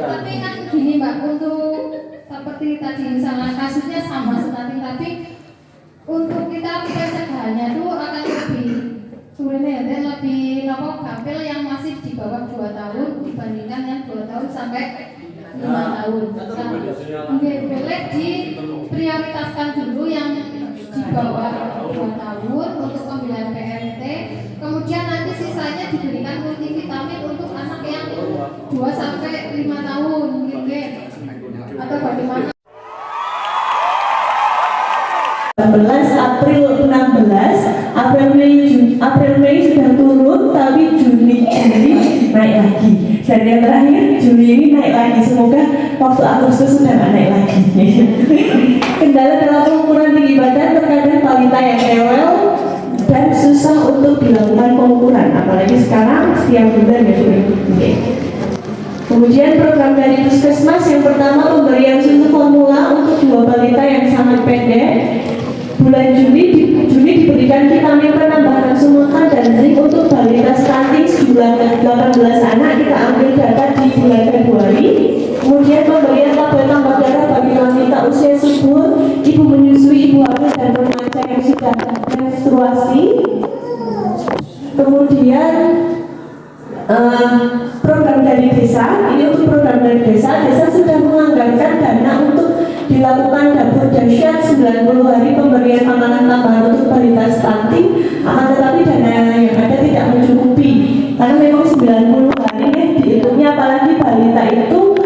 Tapi kan gini Mbak, untuk seperti tadi misalnya kasusnya sama stunting, tapi untuk kita pencegahannya itu akan lebih sulit ya, lebih gampil yang masih di bawah 2 tahun dibandingkan yang 2 tahun sampai 5 tahun. Mungkin boleh diprioritaskan dulu yang di bawah 2 tahun untuk pembelian PMT, kemudian nanti sisanya diberikan multivitamin untuk anak yang 2 sampai 5 tahun mungkin, atau bagaimana? 16 April Mei sudah turun, tapi Juni naik lagi, dan yang terakhir Juli ini naik lagi. Semoga waktu Agustus sudah nggak naik lagi. Kendala dalam pengukuran tinggi badan, terkadang balita yang rewel dan susah untuk dilakukan pengukuran, apalagi sekarang setiap bulan ya. Kemudian program dari Puskesmas yang pertama, pemberian susu formula untuk 2 balita yang sangat pendek. Bulan Juni diberikan vitamin penambah nafsu makan dan zinc untuk balita stunting sejumlah 18 anak. Kita ambil data di bulan Februari. Kemudian pemberian tabel tambah darah bagi wanita usia subur, ibu menyusui, ibu hamil dan remaja yang sudah menstruasi. Kemudian program dari desa, ini untuk program dari desa sudah menganggarkan dana untuk dilakukan dapur dahsyat 90 hari pemberian makanan tambahan untuk balita stunting. Akan tetapi dana yang ada tidak mencukupi, karena memang 90 hari ya dihitungnya, apalagi balita itu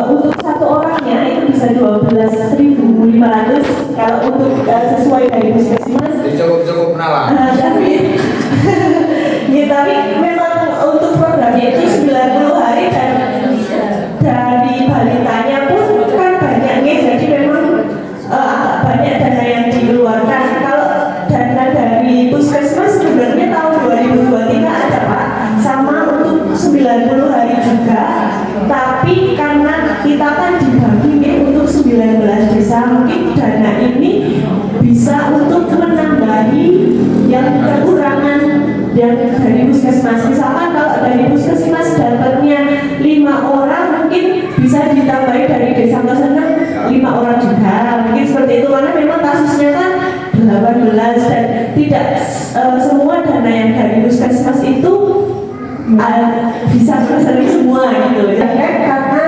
untuk satu orangnya itu bisa 12.500 kalau untuk sesuai dari Puskesmas. Cukup nalar. Tapi memang untuk programnya itu 90 hari dan dari balitanya pun kan banyaknya, jadi memang agak banyak dana yang dikeluarkan. Kalau dana dari Puskesmas sebenarnya tahun 2023 ada Pak, sama untuk 90 hari juga, tapi karena kita kan dibagi untuk 19 desa, mungkin dana ini bisa untuk menambahi yang kekurangan yang dari Puskesmas. Misalkan kalau dari Puskesmas dapatnya 5 orang, mungkin bisa ditambahi dari desa Keseneng 5 orang juga, mungkin seperti itu, karena memang kasusnya kan 18 dan tidak semua dana yang dari Puskesmas itu bisa terserap semua gitu. Karena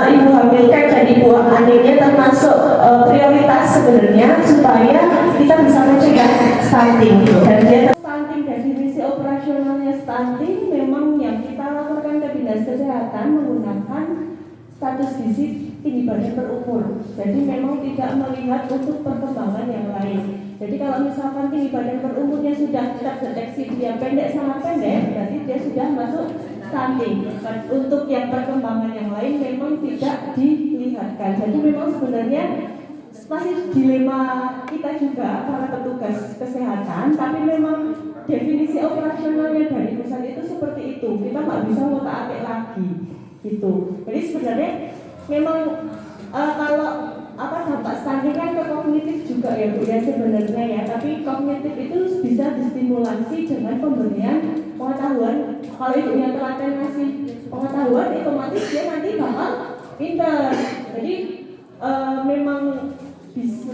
ibu hamil dan ibu anaknya termasuk prioritas sebenarnya supaya kita bisa mencegah stunting. Dan dia stunting, definisi operasionalnya stunting memang yang kita laporkan ke Dinas Kesehatan menggunakan status gizi tinggi badan per umur. Jadi memang tidak melihat untuk perkembangan yang lain. Jadi kalau misalkan tinggi badan per umurnya sudah terdeteksi dia pendek sangat pendek, berarti dia sudah masuk stunting. Untuk yang perkembangan yang lain memang tidak dilihatkan. Jadi memang sebenarnya masih dilema kita juga para petugas kesehatan, tapi memang definisi operasionalnya dari pusat itu seperti itu. Kita nggak bisa ngotak-atik lagi gitu. Jadi sebenarnya memang kalau dampak stunting kan ke kognitif juga ya Bu ya sebenarnya ya, tapi kognitif itu bisa distimulasi dengan pemberian pengetahuan. Kalau ibunya telaten ngasih pengetahuan, otomatis dia nanti bakal pintar. Jadi memang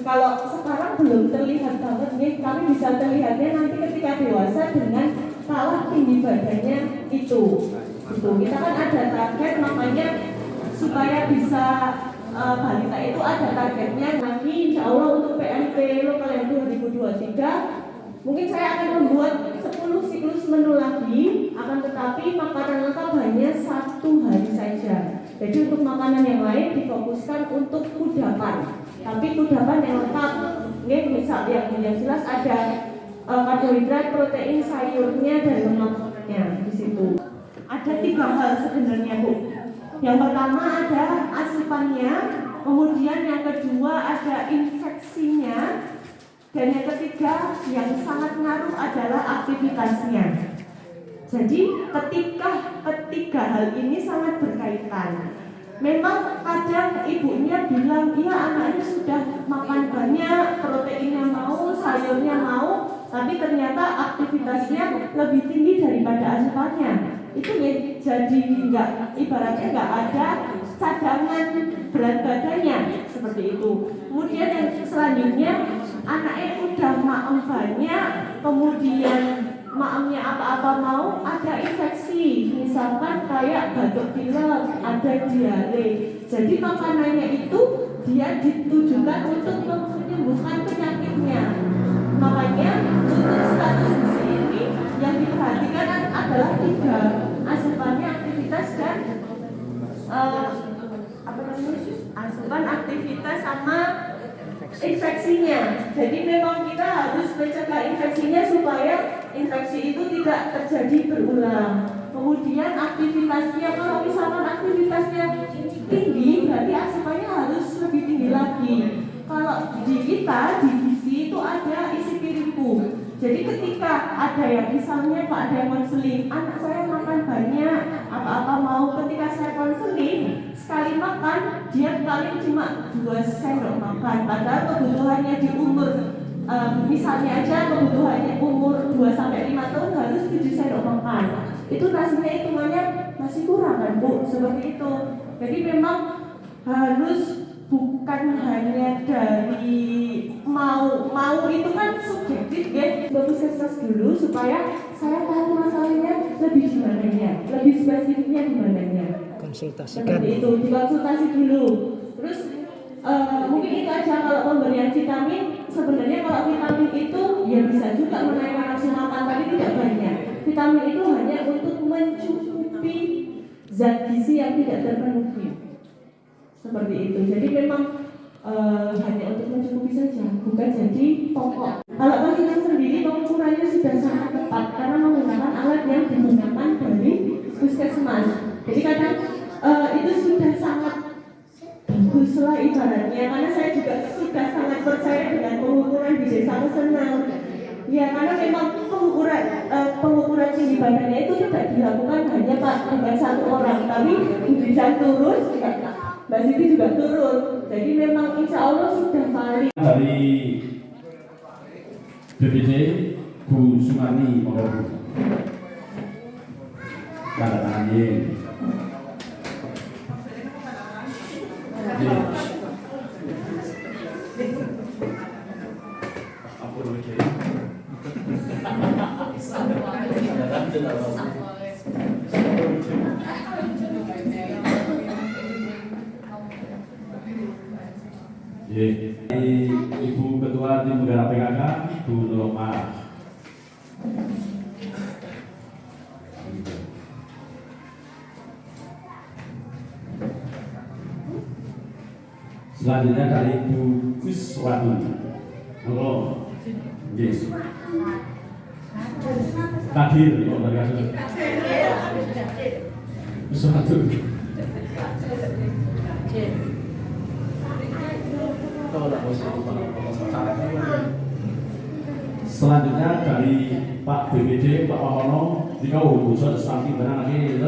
kalau sekarang belum terlihat banget nih, tapi bisa terlihatnya nanti ketika dewasa dengan kalah tinggi badannya itu. Gitu. Kita kan ada target, makanya supaya bisa balita itu ada targetnya nanti insya Allah untuk PMT lokal yang 2023 mungkin saya akan membuat 10 siklus menu lagi, akan tetapi makanan lengkap hanya 1 hari saja. Jadi untuk makanan yang lain difokuskan untuk kudapan, tapi kudapan yang lengkap. Ini misal yang jelas ada karbohidrat, protein, sayurnya dan lemaknya di situ. Ada 3 hal sebenarnya Bu. Yang pertama ada asupannya, kemudian yang kedua ada infeksinya, dan yang ketiga yang sangat ngaruh adalah aktivitasnya. Jadi ketiga hal ini sangat berkaitan. Memang kadang ibunya bilang, iya anaknya sudah makan banyak, proteinnya mau, sayurnya mau, tapi ternyata aktivitasnya lebih tinggi daripada asupannya. itu jadi nggak, ibaratnya nggak ada cadangan berat badannya seperti itu. Kemudian yang selanjutnya, anaknya udah maem banyak, kemudian maemnya apa-apa mau, ada infeksi, misalkan kayak batuk pilek, ada diare. Jadi makanannya itu dia ditujukan untuk menyembuhkan penyakitnya. Makanya untuk status gizi ini yang diperhatikan adalah 3, asupannya, aktivitas, dan asupan, aktivitas, sama infeksinya. Jadi memang kita harus mencegah infeksinya supaya infeksi itu tidak terjadi berulang. Kemudian aktivitasnya, kalau misalkan aktivitasnya tinggi, berarti asupannya harus lebih tinggi lagi. Kalau di kita, di gizi itu ada isi piringku. Jadi ketika ada yang misalnya Pak ada yang konseling, anak saya makan banyak, apa-apa mau, ketika saya konseling, sekali makan dia paling cuma 2 sendok makan. Padahal kebutuhannya di umur misalnya aja kebutuhannya umur 2-5 tahun harus 7 sendok makan. Itu nasinya hitungannya masih kurang kan Bu, seperti itu. Jadi memang harus bukan hanya dari mau itu kan subjektif ya. Puskesmas dulu supaya saya tahu masalahnya lebih dimananya, lebih spesifiknya dimananya. Konsultasikan. Seperti itu, dikonsultasi dulu. Terus mungkin itu aja kalau pemberian vitamin. Sebenarnya kalau vitamin itu ya bisa juga menaikkan nafsu makan, tapi tidak banyak. Vitamin itu hanya untuk mencukupi zat gizi yang tidak terpenuhi. Seperti itu. Jadi memang hanya untuk mencukupi saja, bukan jadi pokok. Kalau pasien sendiri pengukurannya sudah sangat tepat karena menggunakan alat yang digunakan dari puskesmas. Jadi kadang itu sudah sangat bagus lah ibaratnya, karena saya juga sudah sangat percaya dengan pengukuran di desa Senang. Ya karena memang pengukuran tinggi badannya itu tidak dilakukan hanya dengan 1 orang, tapi bisa turun, Mbak Siti juga turun. Jadi memang insya Allah sudah valid. Dari BPD Bu Sumani Monggo tanda tangan Ibu Ketua Tim Penggerak PKK Bu Nurma. Selanjutnya dari Bu Kuswati. Halo. Yes. Kadir, oh dari kasus. Kuswati. Selanjutnya dari Pak BPD Pak Pamono dikau khusus sampai barang lagi.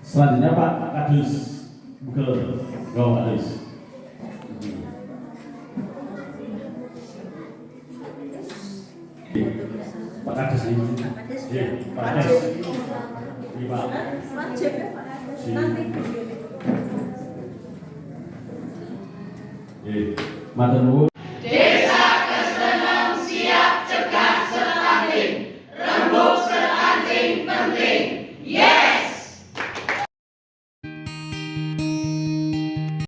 Selanjutnya Pak Kadus Google Go Kadus. Pak Kadus ini. Pak Kadus. Ini Pak. Matur nuwun.